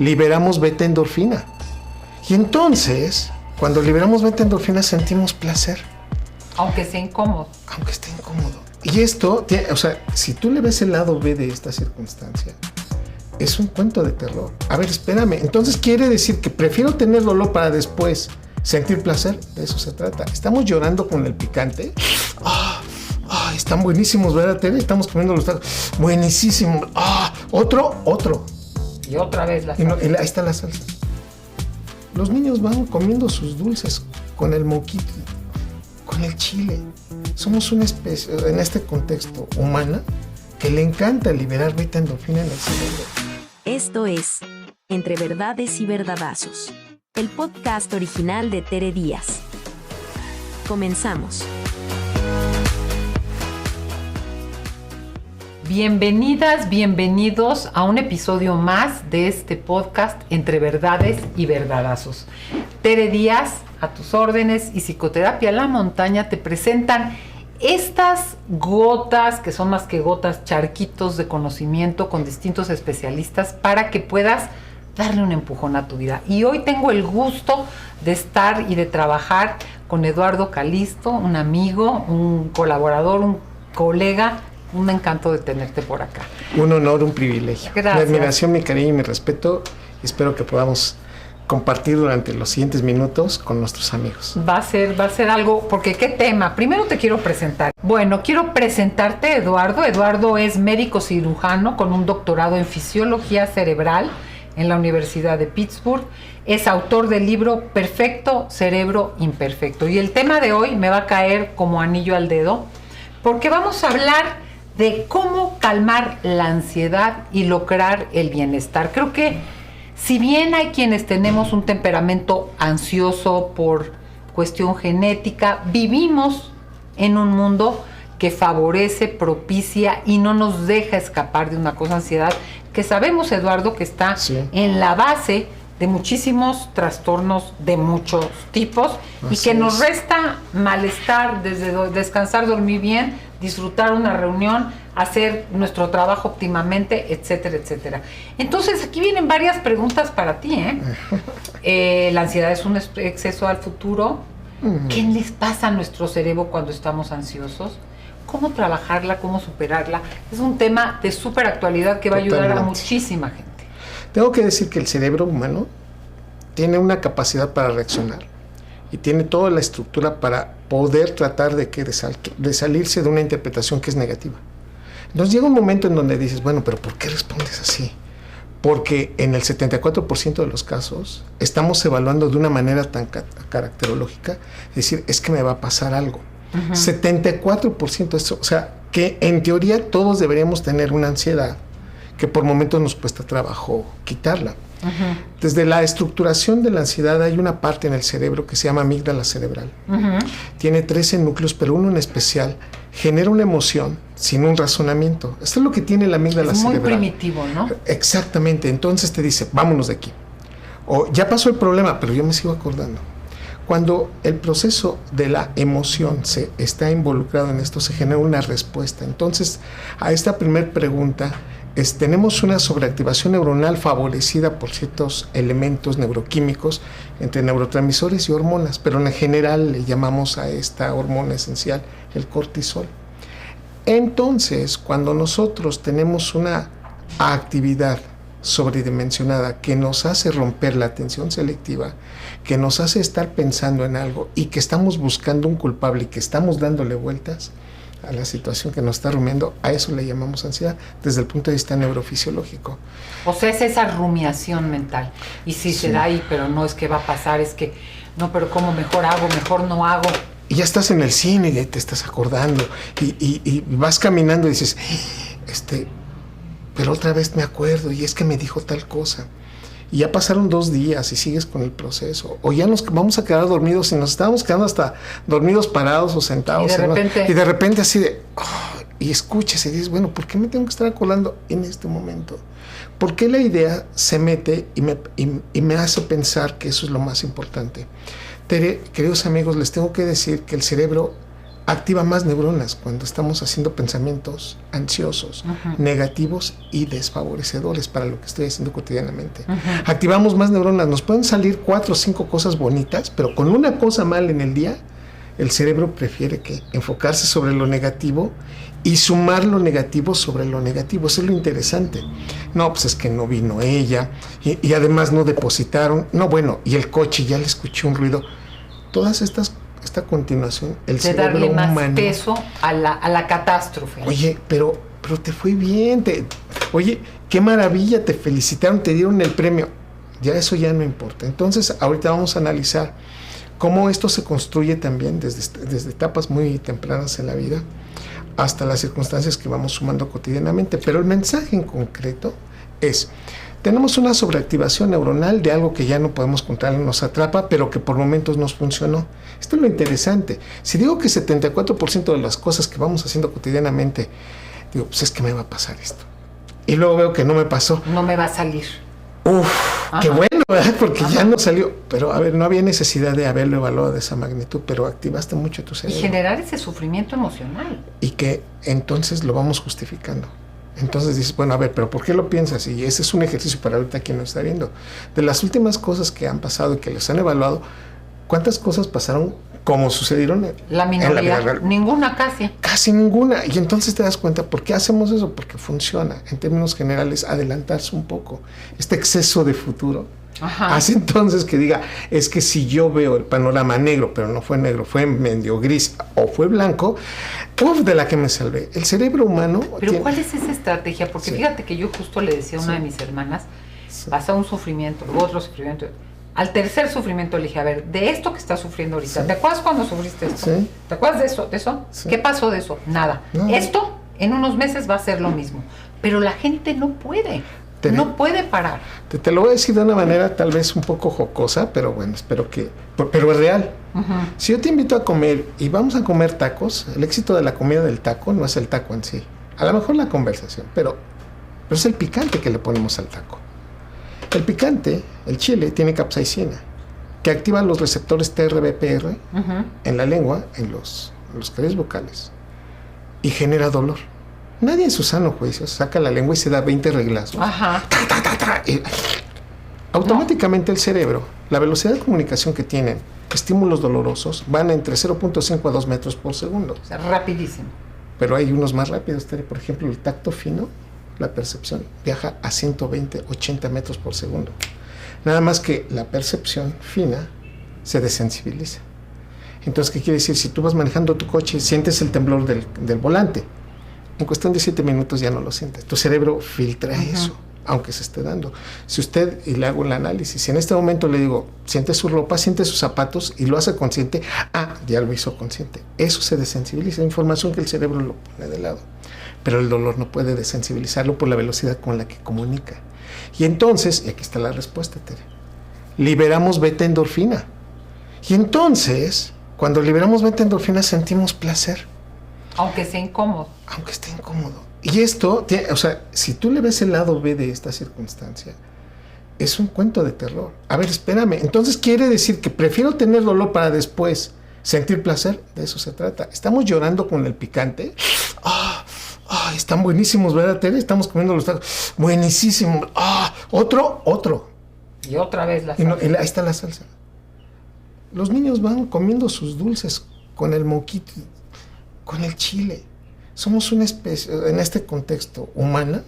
liberamos beta endorfina. Y entonces, cuando liberamos beta endorfina, sentimos placer. Aunque sea incómodo. Aunque esté incómodo. Y esto, o sea, si tú le ves el lado B de esta circunstancia, es un cuento de terror. A ver, espérame. Entonces quiere decir que prefiero tener dolor para después sentir placer. De eso se trata. Estamos llorando con el picante. Están buenísimos, ¿verdad, Tere? Estamos comiendo los tacos. Buenísimo. Otro. Y otra vez la salsa. Ahí está la salsa. Los niños van comiendo sus dulces con el moquito, con el chile. Somos una especie, en este contexto humana, que le encanta liberar beta endorfina en el cerebro. Esto es Entre Verdades y Verdadazos, el podcast original de Tere Díaz. Comenzamos. Bienvenidas, bienvenidos a un episodio más de este podcast Entre Verdades y Verdadazos. Tere Díaz, a tus órdenes, y Psicoterapia La Montaña te presentan estas gotas, que son más que gotas, charquitos de conocimiento con distintos especialistas para que puedas darle un empujón a tu vida. Y hoy tengo el gusto de estar y de trabajar con Eduardo Calisto, un amigo, un colaborador, un colega. Un encanto de tenerte por acá. Un honor, un privilegio. Gracias. Mi admiración, mi cariño y mi respeto. Espero que podamos compartir durante los siguientes minutos con nuestros amigos. Va a ser algo, porque ¿qué tema? Primero te quiero presentar. Bueno, quiero presentarte, Eduardo. Eduardo es médico cirujano con un doctorado en fisiología cerebral en la Universidad de Pittsburgh. Es autor del libro Perfecto Cerebro Imperfecto. Y el tema de hoy me va a caer como anillo al dedo, porque vamos a hablar de cómo calmar la ansiedad y lograr el bienestar. Creo que si bien hay quienes tenemos un temperamento ansioso por cuestión genética, vivimos en un mundo que favorece, propicia y no nos deja escapar de una cosa, ansiedad, que sabemos, Eduardo, que está en la base de muchísimos trastornos de muchos tipos. Así y que nos resta malestar, desde descansar, dormir bien, disfrutar una reunión, hacer nuestro trabajo óptimamente, etcétera, etcétera. Entonces, aquí vienen varias preguntas para ti, la ansiedad es un exceso al futuro. ¿Qué les pasa a nuestro cerebro cuando estamos ansiosos? ¿Cómo trabajarla? ¿Cómo superarla? Es un tema de súper actualidad que va a ayudar a muchísima gente. Tengo que decir que el cerebro humano tiene una capacidad para reaccionar y tiene toda la estructura para poder tratar de salirse de una interpretación que es negativa. Entonces llega un momento en donde dices, bueno, pero ¿por qué respondes así? Porque en el 74% de los casos estamos evaluando de una manera tan caracterológica, es decir, es que me va a pasar algo. 74% eso, o sea, que en teoría todos deberíamos tener una ansiedad que por momentos nos cuesta trabajo quitarla. Desde la estructuración de la ansiedad hay una parte en el cerebro que se llama amígdala cerebral. Tiene 13 núcleos, pero uno en especial genera una emoción sin un razonamiento. Esto es lo que tiene la amígdala cerebral. Es muy primitivo, ¿no? Exactamente. Entonces te dice, vámonos de aquí. O ya pasó el problema, pero yo me sigo acordando. Cuando el proceso de la emoción se está involucrado en esto, se genera una respuesta. Entonces, a esta primera pregunta, tenemos una sobreactivación neuronal favorecida por ciertos elementos neuroquímicos entre neurotransmisores y hormonas, pero en general le llamamos a esta hormona esencial el cortisol. Entonces, cuando nosotros tenemos una actividad sobredimensionada que nos hace romper la atención selectiva, que nos hace estar pensando en algo y que estamos buscando un culpable y que estamos dándole vueltas a la situación que nos está rumiando, a eso le llamamos ansiedad desde el punto de vista neurofisiológico. O sea, es esa rumiación mental. Y sí, se da ahí, pero no es que va a pasar, es que no, pero ¿cómo mejor hago, mejor no hago? Y ya estás en el cine y te estás acordando y vas caminando y dices, pero otra vez me acuerdo y es que me dijo tal cosa. Y ya pasaron 2 días y sigues con el proceso. O ya nos vamos a quedar dormidos y nos estábamos quedando hasta dormidos parados o sentados. Y de repente así de... y escuchas y dices, bueno, ¿por qué me tengo que estar acordando en este momento? ¿Por qué la idea se mete y me hace pensar que eso es lo más importante? Tere, queridos amigos, les tengo que decir que el cerebro activa más neuronas cuando estamos haciendo pensamientos ansiosos, negativos y desfavorecedores para lo que estoy haciendo cotidianamente. Activamos más neuronas, nos pueden salir 4 o 5 cosas bonitas, pero con una cosa mal en el día, el cerebro prefiere que enfocarse sobre lo negativo y sumar lo negativo sobre lo negativo. Eso es lo interesante. No, pues es que no vino ella y además no depositaron. No, bueno, y el coche, ya le escuché un ruido. Todas esta continuación, el de cerebro darle más humano, peso a la catástrofe. Oye, pero te fue bien. Oye, qué maravilla, te felicitaron, te dieron el premio. Ya eso ya no importa. Entonces, ahorita vamos a analizar cómo esto se construye también desde etapas muy tempranas en la vida hasta las circunstancias que vamos sumando cotidianamente. Pero el mensaje en concreto es: tenemos una sobreactivación neuronal de algo que ya no podemos controlar, nos atrapa, pero que por momentos nos funcionó. Esto es lo interesante. Si digo que 74% de las cosas que vamos haciendo cotidianamente, digo, pues es que me va a pasar esto. Y luego veo que no me pasó. No me va a salir. Qué bueno, ¿verdad? Porque ya no salió. Pero, a ver, no había necesidad de haberlo evaluado de esa magnitud, pero activaste mucho tu cerebro. Y generar ese sufrimiento emocional. Y que entonces lo vamos justificando. Entonces dices, bueno, a ver, pero ¿por qué lo piensas? Y ese es un ejercicio para ahorita quien nos está viendo. De las últimas cosas que han pasado y que les han evaluado, ¿cuántas cosas pasaron como sucedieron la minoría, en la vida real? Ninguna casi. Casi ninguna. Y entonces te das cuenta, ¿por qué hacemos eso? Porque funciona. En términos generales, adelantarse un poco. Este exceso de futuro hace entonces que diga, es que si yo veo el panorama negro, pero no fue negro, fue medio gris o fue blanco, de la que me salvé. El cerebro humano... Pero ¿cuál es esa estrategia? Porque fíjate que yo justo le decía a una de mis hermanas, pasa un sufrimiento, luego otro sufrimiento. Al tercer sufrimiento le dije, a ver, de esto que estás sufriendo ahorita, ¿te acuerdas cuando sufriste esto? ¿Te acuerdas de eso? Sí. ¿Qué pasó de eso? Nada. Esto en unos meses va a ser lo mismo. Pero la gente no puede. No puede parar. Te lo voy a decir de una manera tal vez un poco jocosa, pero bueno, espero que... Pero es real. Si yo te invito a comer y vamos a comer tacos, el éxito de la comida del taco no es el taco en sí. A lo mejor la conversación, pero es el picante que le ponemos al taco. El picante, el chile, tiene capsaicina, que activa los receptores TRBPR en la lengua, en los carriles vocales, y genera dolor. Nadie en su sano juicio saca la lengua y se da 20 reglazos. Automáticamente el cerebro, la velocidad de comunicación que tienen estímulos dolorosos van entre 0.5 a 2 metros por segundo. O sea, rapidísimo. Pero hay unos más rápidos. Por ejemplo, el tacto fino, la percepción, viaja a 120, 80 metros por segundo. Nada más que la percepción fina se desensibiliza. Entonces, ¿qué quiere decir? Si tú vas manejando tu coche, sientes el temblor del volante. En cuestión de 7 minutos ya no lo sientes. Tu cerebro filtra eso, aunque se esté dando. Si usted, y le hago el análisis, si en este momento le digo, siente su ropa, siente sus zapatos y lo hace consciente, ya lo hizo consciente. Eso se desensibiliza, información que el cerebro lo pone de lado. Pero el dolor no puede desensibilizarlo por la velocidad con la que comunica. Y entonces, y aquí está la respuesta, Tere, liberamos beta-endorfina. Y entonces, cuando liberamos beta-endorfina, sentimos placer. Aunque sea incómodo. Aunque esté incómodo. Y esto, o sea, si tú le ves el lado B de esta circunstancia, es un cuento de terror. A ver, espérame. Entonces quiere decir que prefiero tener dolor para después sentir placer. De eso se trata. Estamos llorando con el picante. Están buenísimos, ¿verdad, Tere? Estamos comiendo los tacos. Buenísimos. Otro. Y otra vez la salsa. Ahí está la salsa. Los niños van comiendo sus dulces con el moquito, con el chile. Somos una especie, en este contexto humana,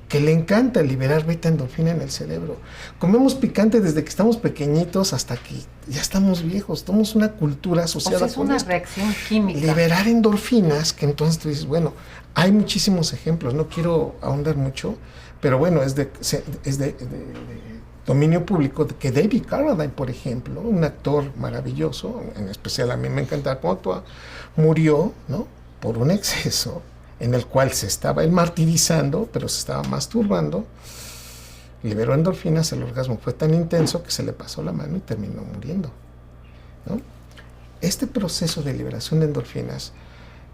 que le encanta liberar beta-endorfina en el cerebro. Comemos picante desde que estamos pequeñitos hasta que ya estamos viejos. Somos una cultura asociada es una reacción química. Liberar endorfinas, que entonces tú dices, bueno, hay muchísimos ejemplos, no quiero ahondar mucho, pero bueno, es de dominio público que David Carradine, por ejemplo, un actor maravilloso, en especial a mí me encanta cómo actúa, murió, ¿no?, por un exceso en el cual se estaba él martirizando, pero se estaba masturbando, liberó endorfinas, el orgasmo fue tan intenso que se le pasó la mano y terminó muriendo, ¿no? Este proceso de liberación de endorfinas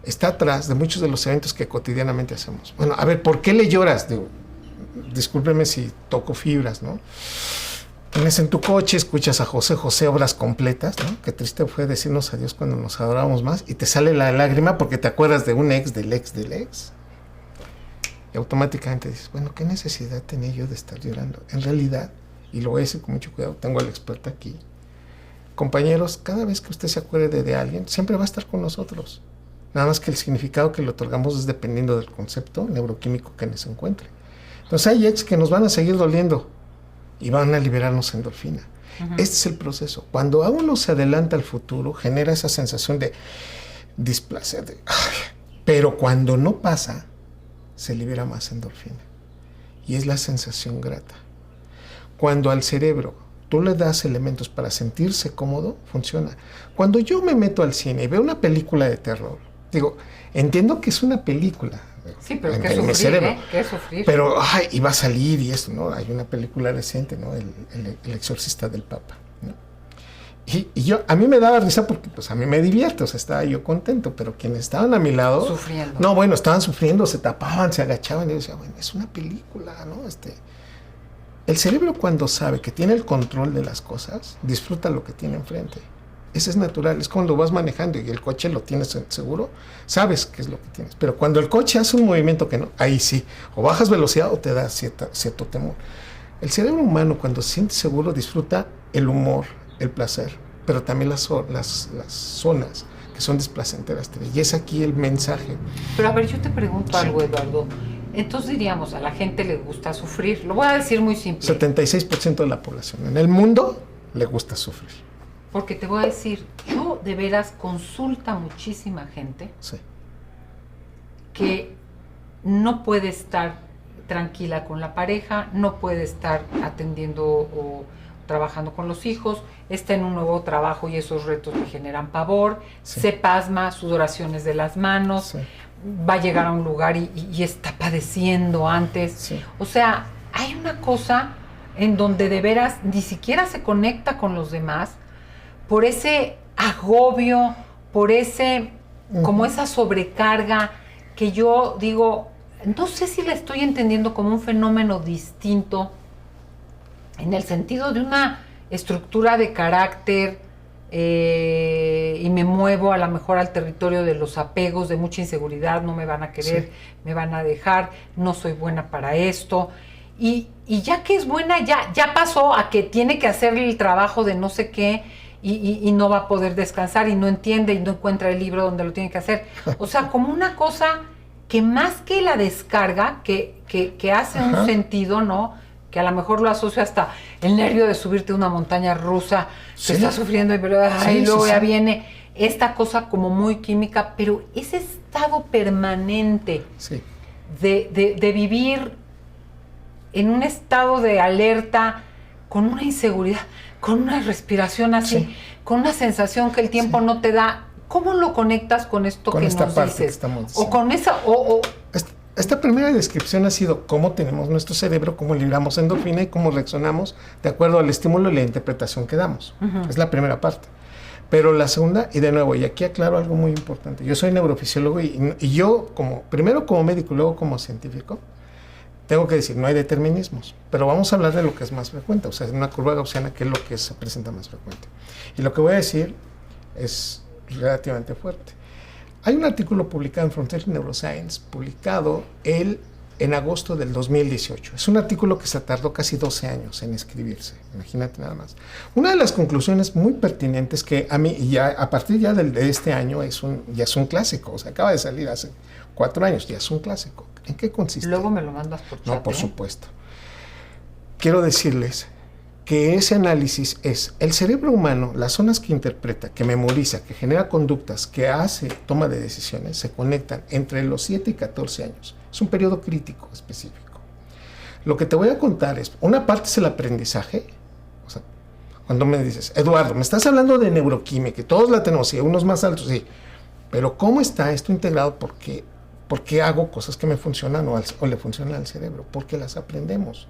está atrás de muchos de los eventos que cotidianamente hacemos. Bueno, a ver, ¿por qué le lloras? Discúlpeme si toco fibras, ¿no? Vienes en tu coche, escuchas a José José, obras completas, ¿no? Qué triste fue decirnos adiós cuando nos adorábamos más, y te sale la lágrima porque te acuerdas de un ex, del ex, del ex. Y automáticamente dices, bueno, ¿qué necesidad tenía yo de estar llorando? En realidad, y lo voy a decir con mucho cuidado, tengo al experto aquí. Compañeros, cada vez que usted se acuerde de alguien, siempre va a estar con nosotros. Nada más que el significado que le otorgamos es dependiendo del concepto neuroquímico que se encuentre. Entonces hay ex que nos van a seguir doliendo y van a liberarnos endorfina. Este es el proceso. Cuando a uno se adelanta al futuro, genera esa sensación de displacer. Pero cuando no pasa, se libera más endorfina. Y es la sensación grata. Cuando al cerebro tú le das elementos para sentirse cómodo, funciona. Cuando yo me meto al cine y veo una película de terror, digo, entiendo que es una película. Sí, pero ¿qué sufrir, cerebro. ¿Qué sufrir? Pero, iba a salir y esto, ¿no? Hay una película reciente, ¿no? El exorcista del Papa, ¿no? Y yo, a mí me daba risa porque, pues, a mí me divierte, o sea, estaba yo contento, pero quienes estaban a mi lado... Sufriendo. No, bueno, estaban sufriendo, se tapaban, se agachaban, y yo decía, bueno, es una película, ¿no? El cerebro, cuando sabe que tiene el control de las cosas, disfruta lo que tiene enfrente. Eso es natural, es cuando vas manejando y el coche lo tienes seguro, sabes qué es lo que tienes. Pero cuando el coche hace un movimiento que no, ahí sí, o bajas velocidad o te da cierto temor. El cerebro humano, cuando se siente seguro, disfruta el humor, el placer, pero también las zonas que son desplacenteras. Y es aquí el mensaje. Pero a ver, yo te pregunto algo, Eduardo. Entonces diríamos, a la gente le gusta sufrir. Lo voy a decir muy simple. 76% de la población en el mundo le gusta sufrir. Porque te voy a decir, yo de veras consulta a muchísima gente que no puede estar tranquila con la pareja, no puede estar atendiendo o trabajando con los hijos, está en un nuevo trabajo y esos retos le generan pavor, se pasma, sudoraciones de las manos, va a llegar a un lugar y está padeciendo antes. O sea, hay una cosa en donde de veras ni siquiera se conecta con los demás, por ese agobio, por ese, como esa sobrecarga, que yo digo, no sé si la estoy entendiendo como un fenómeno distinto, en el sentido de una estructura de carácter, y me muevo a lo mejor al territorio de los apegos, de mucha inseguridad, no me van a querer, me van a dejar, no soy buena para esto, y ya que es buena, ya pasó a que tiene que hacer el trabajo de no sé qué, y no va a poder descansar y no entiende y no encuentra el libro donde lo tiene que hacer. O sea, como una cosa que más que la descarga, que hace un sentido, ¿no? Que a lo mejor lo asocia hasta el nervio de subirte a una montaña rusa, que está sufriendo y luego ya viene esta cosa como muy química, pero ese estado permanente de vivir en un estado de alerta, con una inseguridad, con una respiración así, con una sensación que el tiempo no te da. ¿Cómo lo conectas con esto con que esta nos parte dices? Que estamos diciendo. O con esa... Esta primera descripción ha sido cómo tenemos nuestro cerebro, cómo libramos endorfina y cómo reaccionamos de acuerdo al estímulo y la interpretación que damos. Es la primera parte. Pero la segunda, y de nuevo, y aquí aclaro algo muy importante. Yo soy neurofisiólogo y yo, primero como médico y luego como científico, tengo que decir, no hay determinismos, pero vamos a hablar de lo que es más frecuente, o sea, una curva gaussiana, que es lo que se presenta más frecuente. Y lo que voy a decir es relativamente fuerte. Hay un artículo publicado en Frontiers Neuroscience, publicado en agosto del 2018. Es un artículo que se tardó casi 12 años en escribirse, imagínate nada más. Una de las conclusiones muy pertinentes que a mí, ya a partir ya de este año, ya es un clásico, o sea, acaba de salir hace 4 años, ya es un clásico. ¿En qué consiste? Luego me lo mandas por chat. No, por supuesto. Quiero decirles que ese análisis es el cerebro humano, las zonas que interpreta, que memoriza, que genera conductas, que hace toma de decisiones, se conectan entre los 7 y 14 años. Es un periodo crítico específico. Lo que te voy a contar es, una parte es el aprendizaje. O sea, cuando me dices, Eduardo, me estás hablando de neuroquímica, todos la tenemos, sí, unos más altos, sí. Pero ¿cómo está esto integrado? ¿Por qué hago cosas que me funcionan o le funcionan al cerebro? Porque las aprendemos.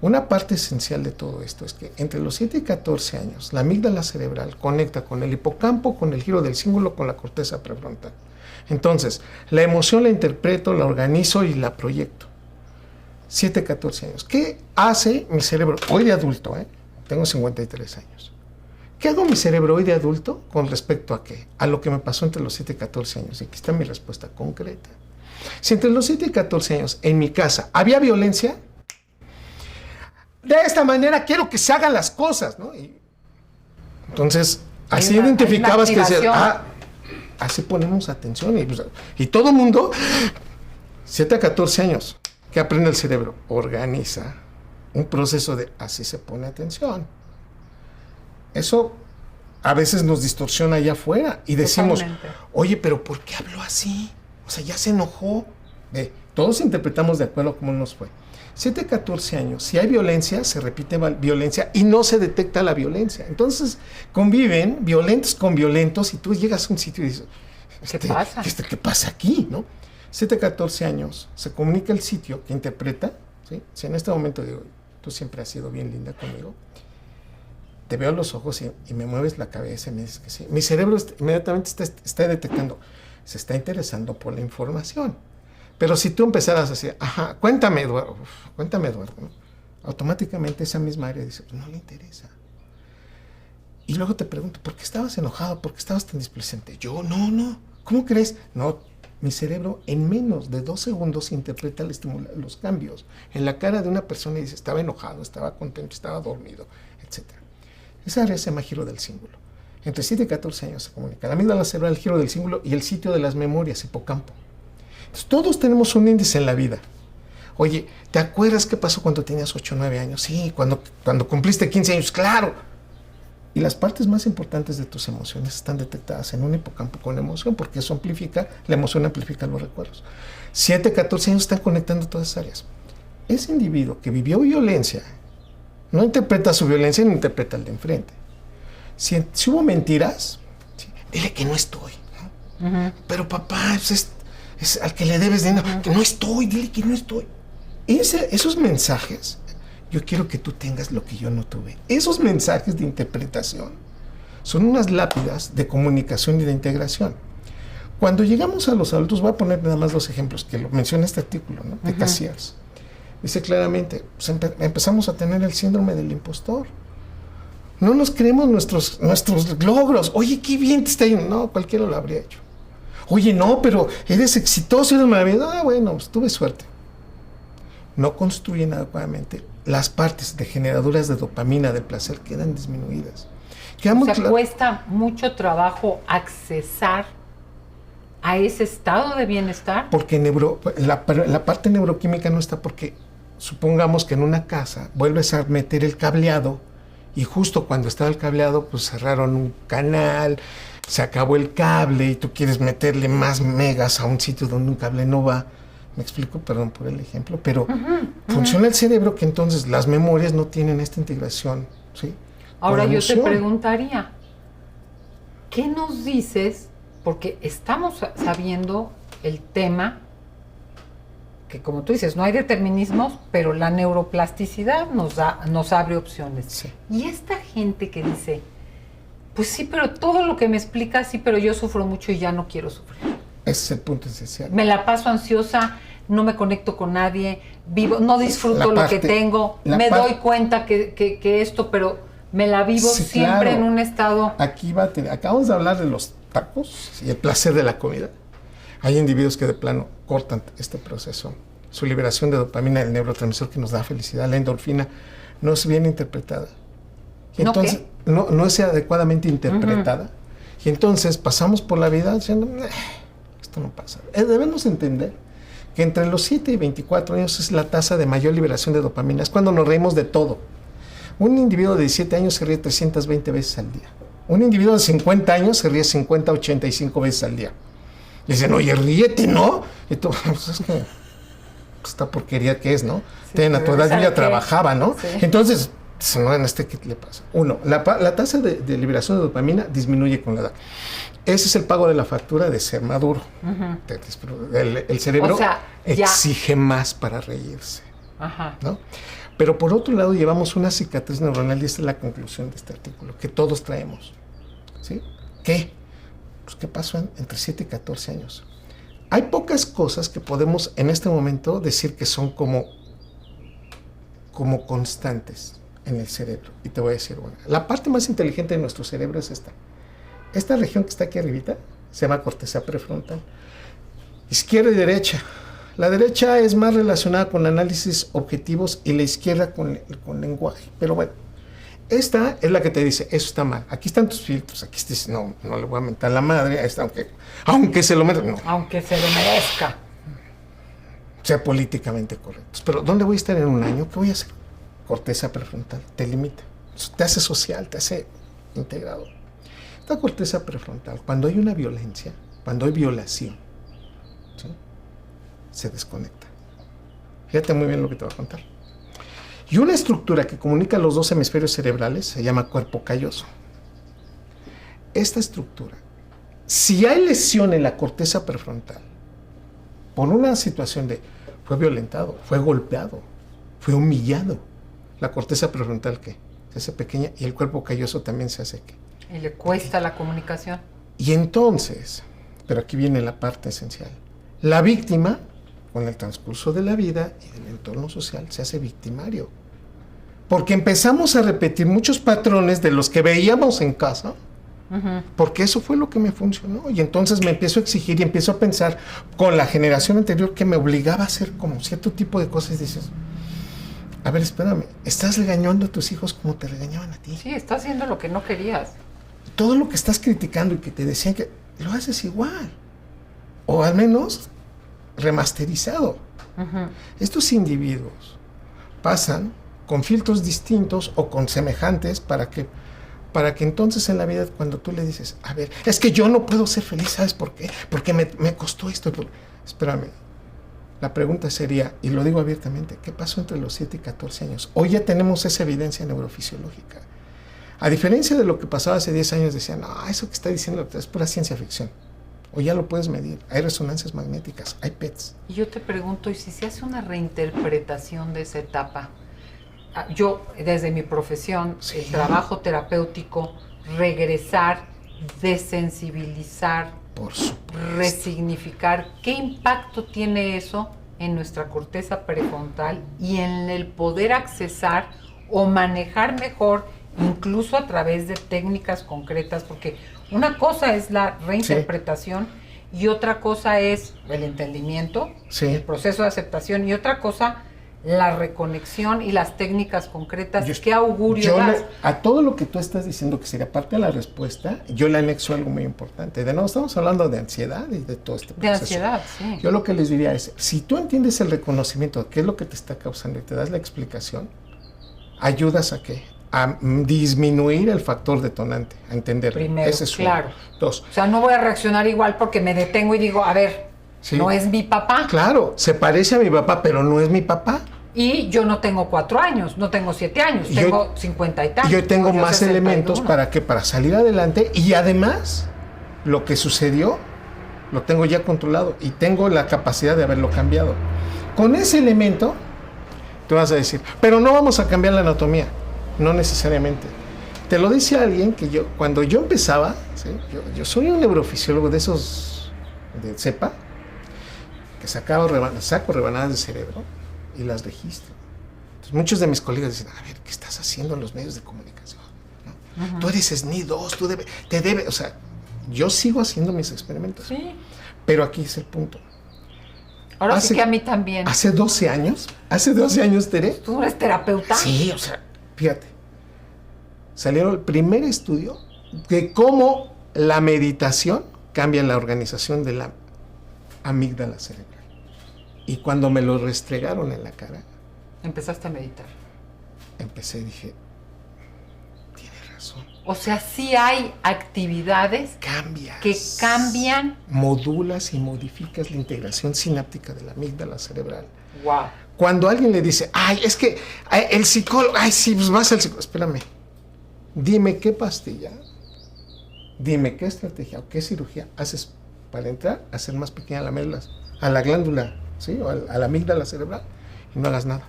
Una parte esencial de todo esto es que entre los 7 y 14 años, la amígdala cerebral conecta con el hipocampo, con el giro del cíngulo, con la corteza prefrontal. Entonces, la emoción la interpreto, la organizo y la proyecto. 7, 14 años. ¿Qué hace mi cerebro hoy de adulto? Tengo 53 años. ¿Qué hago mi cerebro hoy de adulto con respecto a qué? A lo que me pasó entre los 7 y 14 años. Y aquí está mi respuesta concreta. Si entre los 7 y 14 años en mi casa había violencia, de esta manera quiero que se hagan las cosas, ¿no? Y entonces, así identificabas que decías, así ponemos atención. Y todo el mundo, 7 a 14 años, ¿qué aprende el cerebro? Organiza un proceso de así se pone atención. Eso a veces nos distorsiona allá afuera y decimos, totalmente. Oye, pero ¿por qué habló así? O sea, ya se enojó. Todos interpretamos de acuerdo a cómo nos fue. 7 a 14 años, si hay violencia, se repite violencia y no se detecta la violencia. Entonces, conviven violentos con violentos y tú llegas a un sitio y dices, ¿Qué pasa aquí? ¿No? 7 a 14 años, se comunica el sitio que interpreta, ¿sí? Si en este momento digo, tú siempre has sido bien linda conmigo, te veo a los ojos y me mueves la cabeza y me dices que sí. Mi cerebro inmediatamente está detectando, se está interesando por la información. Pero si tú empezaras a decir, cuéntame, Eduardo, ¿no? Automáticamente esa misma área dice, pues no le interesa. Y luego te pregunto, ¿por qué estabas enojado? ¿Por qué estabas tan displicente? Yo, no, ¿cómo crees? No, mi cerebro en menos de 2 segundos interpreta los cambios en la cara de una persona y dice, estaba enojado, estaba contento, estaba dormido, etc. Esa área se llama giro del cíngulo. Entre 7 y 14 años se comunica. La amígdala cerebral, el giro del cíngulo y el sitio de las memorias, hipocampo. Entonces, todos tenemos un índice en la vida. Oye, ¿te acuerdas qué pasó cuando tenías 8 o 9 años? Sí, cuando cumpliste 15 años, claro. Y las partes más importantes de tus emociones están detectadas en un hipocampo con emoción, porque eso amplifica, la emoción amplifica los recuerdos. 7, 14 años están conectando todas esas áreas. Ese individuo que vivió violencia, no interpreta su violencia ni interpreta el de enfrente. Si hubo mentiras, ¿sí? Dile que no estoy, ¿no? Uh-huh. Pero papá, es al que le debes dinero, que no estoy, dile que no estoy. Esos mensajes, yo quiero que tú tengas lo que yo no tuve. Esos mensajes de interpretación son unas lápidas de comunicación y de integración. Cuando llegamos a los adultos, voy a poner nada más 2 ejemplos que lo menciona este artículo, ¿no? De Cassiers. Dice claramente, pues empezamos a tener el síndrome del impostor. No nos creemos nuestros logros. Oye, qué bien te está yendo. No, cualquiera lo habría hecho. Oye, no, pero eres exitoso, eres maravilloso. Bueno, pues tuve suerte. No construyen adecuadamente. Las partes de generadoras de dopamina, del placer, quedan disminuidas. Cuesta mucho trabajo accesar a ese estado de bienestar. Porque la parte neuroquímica no está, porque supongamos que en una casa vuelves a meter el cableado y justo cuando estaba el cableado, pues cerraron un canal, se acabó el cable y tú quieres meterle más megas a un sitio donde un cable no va. Me explico, perdón por el ejemplo, pero funciona el cerebro que entonces las memorias no tienen esta integración, ¿sí? Ahora yo te preguntaría, ¿qué nos dices? Porque estamos sabiendo el tema, que como tú dices, no hay determinismos, pero la neuroplasticidad nos abre opciones. Sí. Y esta gente que dice, pues sí, pero todo lo que me explica, sí, pero yo sufro mucho y ya no quiero sufrir. Ese es el punto esencial. Me la paso ansiosa, no me conecto con nadie, no disfruto lo que tengo, me doy cuenta que esto, pero me la vivo siempre en un estado... Acabamos de hablar de los tacos y el placer de la comida. Hay individuos que de plano cortan este proceso. Su liberación de dopamina, el neurotransmisor que nos da felicidad, la endorfina, no es bien interpretada. Y entonces, no es adecuadamente interpretada. Y entonces pasamos por la vida diciendo, esto no pasa. Debemos entender que entre los 7 y 24 años es la tasa de mayor liberación de dopamina. Es cuando nos reímos de todo. Un individuo de 17 años se ríe 320 veces al día. Un individuo de 50 años se ríe 50, 85 veces al día. Le dicen, oye, ríete, ¿no? Y tú, pues es que esta porquería que es, ¿no? Sí, a tu edad yo ya trabajaba, ¿no? Sí. Entonces, no, en ¿qué le pasa? Uno, la tasa de liberación de dopamina disminuye con la edad. Ese es el pago de la factura de ser maduro. El cerebro exige más para reírse, ¿no? Pero por otro lado llevamos una cicatriz neuronal y esta es la conclusión de este artículo, que todos traemos, ¿sí? ¿Qué? Pues ¿qué pasó entre 7 y 14 años? Hay pocas cosas que podemos en este momento decir que son como como constantes en el cerebro. Y te voy a decir, bueno, la parte más inteligente de nuestro cerebro es esta. Esta región que está aquí arribita se llama corteza prefrontal. Izquierda y derecha. La derecha es más relacionada con análisis objetivos y la izquierda con lenguaje. Pero bueno, esta es la que te dice, eso está mal. Aquí están tus filtros. Aquí te dice, no le voy a mentar la madre a esta, aunque se lo merezca. No. Aunque se lo merezca. Sea políticamente correctos. Pero ¿dónde voy a estar en un año? ¿Qué voy a hacer? Corteza prefrontal. Te limita. Te hace social, te hace integrado. Esta corteza prefrontal, cuando hay una violencia, cuando hay violación, ¿sí?, se desconecta. Fíjate muy bien lo que te voy a contar. Y una estructura que comunica los dos hemisferios cerebrales se llama cuerpo calloso. Esta estructura, si hay lesión en la corteza prefrontal, por una situación de fue violentado, fue golpeado, fue humillado, la corteza prefrontal ¿qué? Se hace pequeña y el cuerpo calloso también se hace ¿qué? Y le cuesta la comunicación. Y entonces, pero aquí viene la parte esencial, la víctima, con el transcurso de la vida y del entorno social, se hace victimario. Porque empezamos a repetir muchos patrones de los que veíamos en casa, porque eso fue lo que me funcionó. Y entonces me empiezo a exigir y empiezo a pensar con la generación anterior que me obligaba a hacer como cierto tipo de cosas. Y dices, a ver, espérame, estás regañando a tus hijos como te regañaban a ti. Sí, estás haciendo lo que no querías. Todo lo que estás criticando y que te decían que lo haces igual. O al menos remasterizado. Estos individuos pasan con filtros distintos o con semejantes para que entonces en la vida cuando tú le dices, a ver, es que yo no puedo ser feliz, ¿sabes por qué? Porque me costó esto. Espérame, la pregunta sería, y lo digo abiertamente, ¿qué pasó entre los 7 y 14 años? Hoy ya tenemos esa evidencia neurofisiológica. A diferencia de lo que pasaba hace 10 años, decían, no, eso que está diciendo es pura ciencia ficción. Hoy ya lo puedes medir, hay resonancias magnéticas, hay PETs. Y yo te pregunto, ¿y si se hace una reinterpretación de esa etapa? Yo, desde mi profesión, sí, el trabajo terapéutico, regresar, desensibilizar, resignificar, ¿qué impacto tiene eso en nuestra corteza prefrontal y en el poder accesar o manejar mejor, incluso a través de técnicas concretas? Porque una cosa es la reinterpretación, sí, y otra cosa es el entendimiento, sí, el proceso de aceptación, y otra cosa la reconexión y las técnicas concretas. ¿Qué augurio das? A todo lo que tú estás diciendo que sería parte de la respuesta, yo le anexo algo muy importante. De nuevo, estamos hablando de ansiedad y de todo este proceso. De ansiedad, sí. Yo lo que les diría es, si tú entiendes el reconocimiento de qué es lo que te está causando y te das la explicación, ayudas a ¿qué? A disminuir el factor detonante, a entender. Primero, ese es claro. Uno. Dos. O sea, no voy a reaccionar igual porque me detengo y digo, a ver, sí, no es mi papá. Claro, se parece a mi papá, pero no es mi papá. Y yo no tengo 4 años, no tengo 7 años, tengo 50 y tantos. Yo tengo más 61 elementos para salir adelante, y además lo que sucedió lo tengo ya controlado y tengo la capacidad de haberlo cambiado. Con ese elemento te vas a decir, pero no vamos a cambiar la anatomía. No necesariamente. Te lo dice alguien que cuando yo empezaba, ¿sí? yo soy un neurofisiólogo de esos de cepa, que saco rebanadas de cerebro y las registro. Entonces, muchos de mis colegas dicen, a ver, ¿qué estás haciendo en los medios de comunicación? ¿No? Tú eres SNI2, te debe, o sea, yo sigo haciendo mis experimentos. Sí. Pero aquí es el punto. Ahora sí que a mí también. Hace 12 años, Tere. ¿Tú eres terapeuta? Sí, o sea, fíjate. Salieron el primer estudio de cómo la meditación cambia la organización de la amígdala cerebral. Y cuando me lo restregaron en la cara, empezaste a meditar. Empecé y dije, tiene razón. O sea, sí hay actividades que cambian. Modulas y modificas la integración sináptica de la amígdala cerebral. Wow. Cuando alguien le dice, ay, es que el psicólogo, ay, sí, pues vas al psicólogo. Espérame, dime qué pastilla, dime qué estrategia o qué cirugía haces para entrar a hacer más pequeña la médula, a la glándula, ¿sí? O a la amígdala cerebral, y no hagas nada.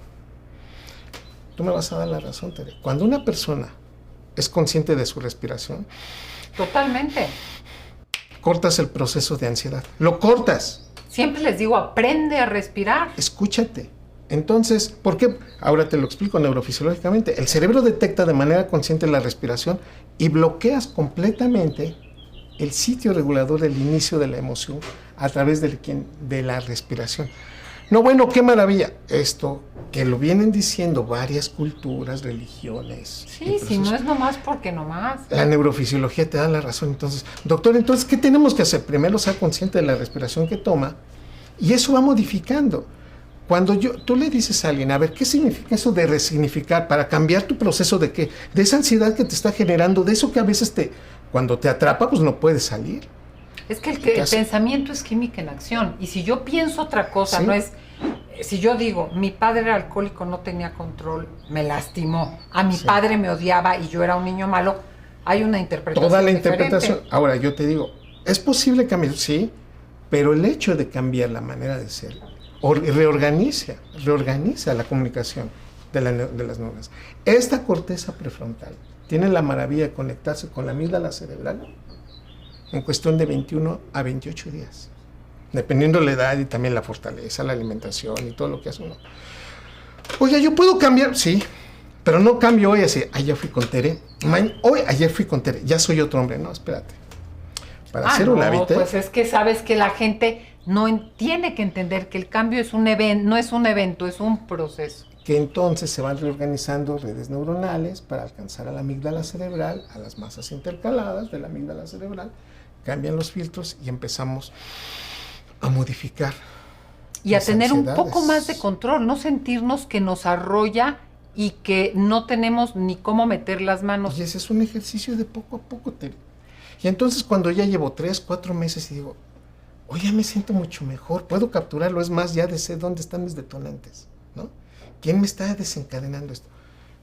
Tú me vas a dar la razón, Tere. Cuando una persona es consciente de su respiración, totalmente, cortas el proceso de ansiedad. Lo cortas. Siempre les digo, aprende a respirar. Escúchate. Entonces, ¿por qué? Ahora te lo explico neurofisiológicamente. El cerebro detecta de manera consciente la respiración y bloqueas completamente el sitio regulador del inicio de la emoción a través de la respiración. No, bueno, qué maravilla. Esto que lo vienen diciendo varias culturas, religiones. Sí, si no es nomás porque nomás. La neurofisiología te da la razón. Entonces, doctor, entonces, ¿qué tenemos que hacer? Primero, ser consciente de la respiración que toma y eso va modificando. Cuando tú le dices a alguien, a ver, ¿qué significa eso de resignificar para cambiar tu proceso de qué? De esa ansiedad que te está generando, de eso que a veces cuando te atrapa, pues no puedes salir. Es que el pensamiento es química en acción. Y si yo pienso otra cosa, ¿sí? No es... Si yo digo, mi padre era alcohólico, no tenía control, me lastimó, a mi sí. padre me odiaba y yo era un niño malo, hay una interpretación Toda la diferente. interpretación. Ahora, yo te digo, ¿es posible cambiar? Sí, pero el hecho de cambiar la manera de ser reorganiza la comunicación de las neuronas. Esta corteza prefrontal tiene la maravilla de conectarse con la amígdala cerebral en cuestión de 21 a 28 días, dependiendo de la edad y también la fortaleza, la alimentación y todo lo que hace uno. Oye, ¿yo puedo cambiar? Sí, pero no cambio hoy así. Ayer fui con Tere, ayer fui con Tere, ya soy otro hombre. No, espérate. Para hacer un hábito. Pues es que sabes que la gente tiene que entender que el cambio es un evento, no es un evento, es un proceso. Que entonces se van reorganizando redes neuronales para alcanzar a la amígdala cerebral, a las masas intercaladas de la amígdala cerebral, cambian los filtros y empezamos a modificar. Y a tener un poco más de control, no sentirnos que nos arrolla y que no tenemos ni cómo meter las manos. Y ese es un ejercicio de poco a poco, Tere. Y entonces cuando ya llevo 3, 4 meses y digo, oye, me siento mucho mejor, puedo capturarlo, es más, ya sé dónde están mis detonantes, ¿no? ¿Quién me está desencadenando esto?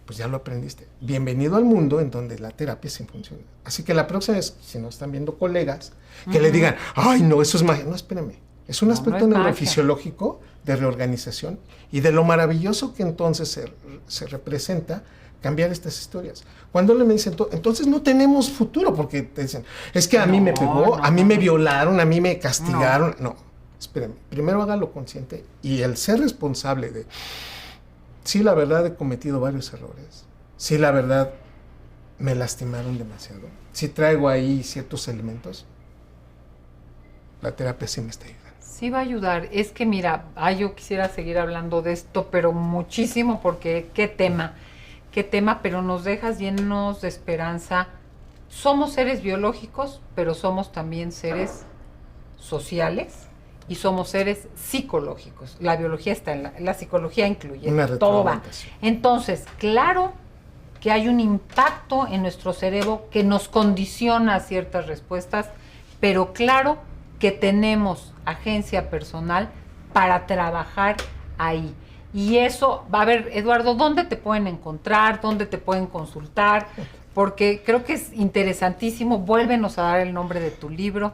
Pues ya lo aprendiste. Bienvenido al mundo en donde la terapia sí funciona. Así que la próxima vez, si nos están viendo colegas, que le digan, ay, no, eso es magia. No, espérame. Es un aspecto neurofisiológico de reorganización y de lo maravilloso que entonces se representa cambiar estas historias. Cuando me dicen, entonces no tenemos futuro, porque te dicen, es que a mí me pegó, a mí me violaron, a mí me castigaron. No, espérame. Primero hágalo consciente y el ser responsable de... Sí, la verdad he cometido varios errores. Sí, la verdad me lastimaron demasiado. Sí traigo ahí ciertos elementos. La terapia sí me está ayudando. Sí va a ayudar. Es que mira, yo quisiera seguir hablando de esto, pero muchísimo, porque qué tema, pero nos dejas llenos de esperanza. Somos seres biológicos, pero somos también seres sociales. Y somos seres psicológicos. La biología está en la psicología incluye, todo va. Entonces, claro que hay un impacto en nuestro cerebro que nos condiciona a ciertas respuestas, pero claro que tenemos agencia personal para trabajar ahí. Y eso, va a ver, Eduardo, ¿dónde te pueden encontrar? ¿Dónde te pueden consultar? Porque creo que es interesantísimo. Vuélvenos a dar el nombre de tu libro.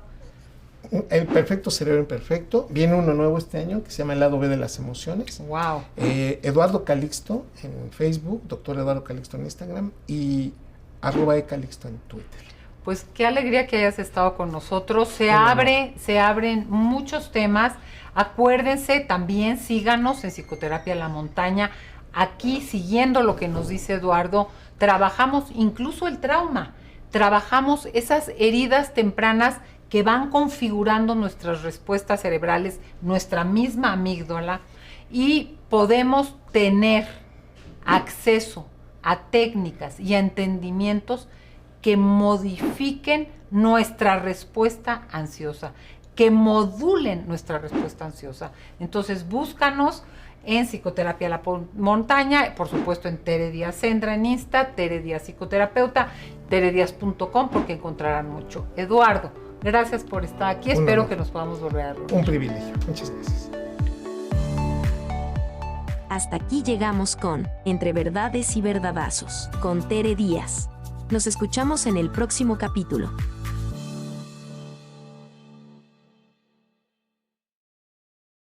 El perfecto cerebro imperfecto. Viene uno nuevo este año que se llama El lado B de las emociones. Wow. Eduardo Calixto en Facebook, doctor Eduardo Calixto en Instagram y @ecalixto en Twitter. Pues qué alegría que hayas estado con nosotros. Se abren muchos temas. Acuérdense, también síganos en Psicoterapia La Montaña. Aquí, siguiendo lo que nos dice Eduardo, trabajamos incluso el trauma. Trabajamos esas heridas tempranas que van configurando nuestras respuestas cerebrales, nuestra misma amígdala, y podemos tener acceso a técnicas y a entendimientos que modifiquen nuestra respuesta ansiosa, que modulen nuestra respuesta ansiosa. Entonces, búscanos en Psicoterapia La Montaña, por supuesto en Tere Díaz Sendra en Insta, Tere Díaz Psicoterapeuta, terediaz.com, porque encontrarán mucho. Eduardo, gracias por estar aquí. Espero que nos podamos volver a reunir. Un privilegio. Muchas gracias. Hasta aquí llegamos con Entre Verdades y Verdadazos, con Tere Díaz. Nos escuchamos en el próximo capítulo.